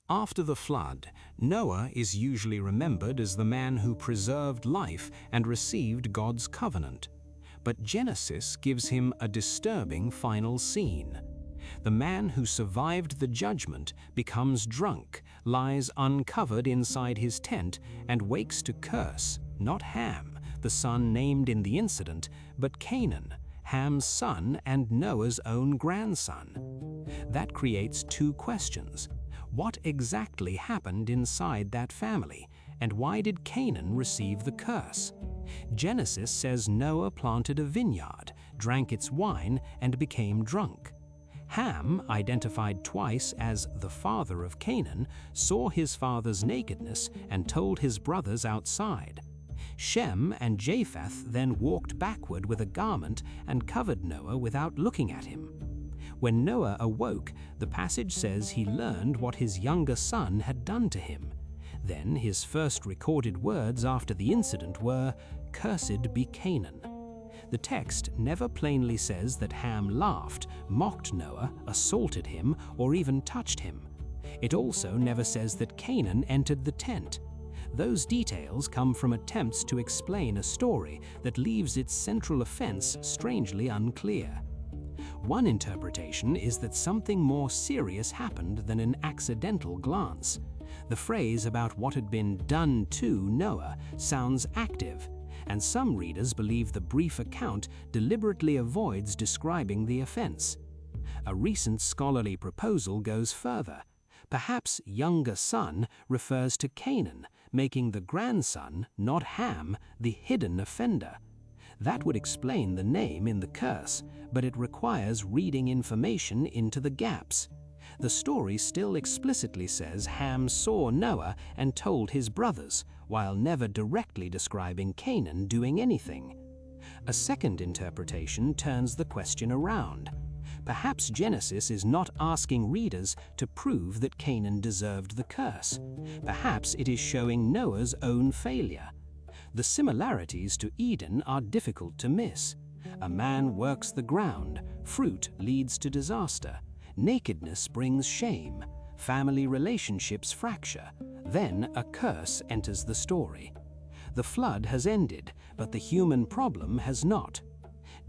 After the flood, Noah is usually remembered as the man who preserved life and received God's covenant. But Genesis gives him a disturbing final scene. The man who survived the judgment becomes drunk, lies uncovered inside his tent, and wakes to curse, not Ham, the son named in the incident, but Canaan, Ham's son and Noah's own grandson. That creates two questions. What exactly happened inside that family, and why did Canaan receive the curse? Genesis says Noah planted a vineyard, drank its wine, and became drunk. Ham, identified twice as the father of Canaan, saw his father's nakedness and told his brothers outside. Shem and Japheth then walked backward with a garment and covered Noah without looking at him. When Noah awoke, the passage says he learned what his younger son had done to him. Then his first recorded words after the incident were, "Cursed be Canaan." The text never plainly says that Ham laughed, mocked Noah, assaulted him, or even touched him. It also never says that Canaan entered the tent. Those details come from attempts to explain a story that leaves its central offense strangely unclear. One interpretation is that something more serious happened than an accidental glance. The phrase about what had been done to Noah sounds active, and some readers believe the brief account deliberately avoids describing the offense. A recent scholarly proposal goes further. Perhaps younger son refers to Canaan, making the grandson, not Ham, the hidden offender. That would explain the name in the curse, but it requires reading information into the gaps. The story still explicitly says Ham saw Noah and told his brothers, while never directly describing Canaan doing anything. A second interpretation turns the question around. Perhaps Genesis is not asking readers to prove that Canaan deserved the curse. Perhaps it is showing Noah's own failure. The similarities to Eden are difficult to miss. A man works the ground, fruit leads to disaster. Nakedness brings shame, family relationships fracture, then a curse enters the story. The flood has ended, but the human problem has not.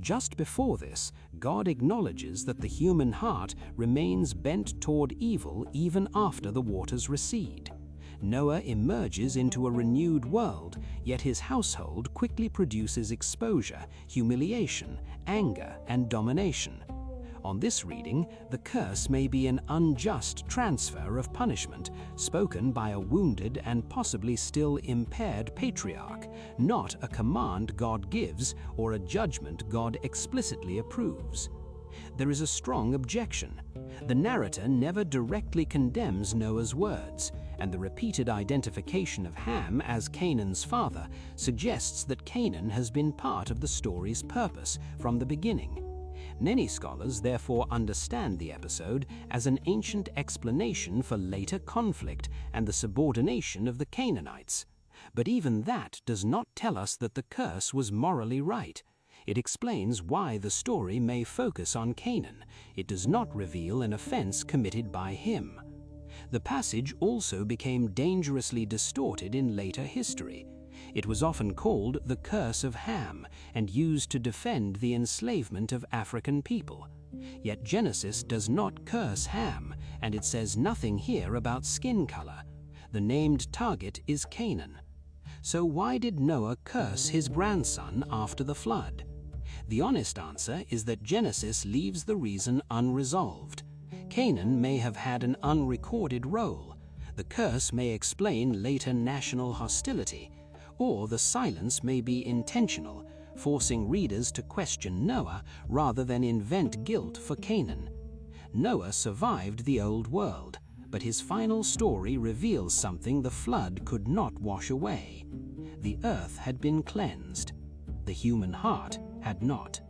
Just before this, God acknowledges that the human heart remains bent toward evil even after the waters recede. Noah emerges into a renewed world, yet his household quickly produces exposure, humiliation, anger, and domination. On this reading, the curse may be an unjust transfer of punishment spoken by a wounded and possibly still impaired patriarch, not a command God gives or a judgment God explicitly approves. There is a strong objection. The narrator never directly condemns Noah's words, and the repeated identification of Ham as Canaan's father suggests that Canaan has been part of the story's purpose from the beginning. Many scholars therefore understand the episode as an ancient explanation for later conflict and the subordination of the Canaanites. But even that does not tell us that the curse was morally right. It explains why the story may focus on Canaan. It does not reveal an offense committed by him. The passage also became dangerously distorted in later history. It was often called the Curse of Ham and used to defend the enslavement of African people. Yet Genesis does not curse Ham, and it says nothing here about skin color. The named target is Canaan. So why did Noah curse his grandson after the flood? The honest answer is that Genesis leaves the reason unresolved. Canaan may have had an unrecorded role. The curse may explain later national hostility, or the silence may be intentional, forcing readers to question Noah rather than invent guilt for Canaan. Noah survived the old world, but his final story reveals something the flood could not wash away. The earth had been cleansed. The human heart had not.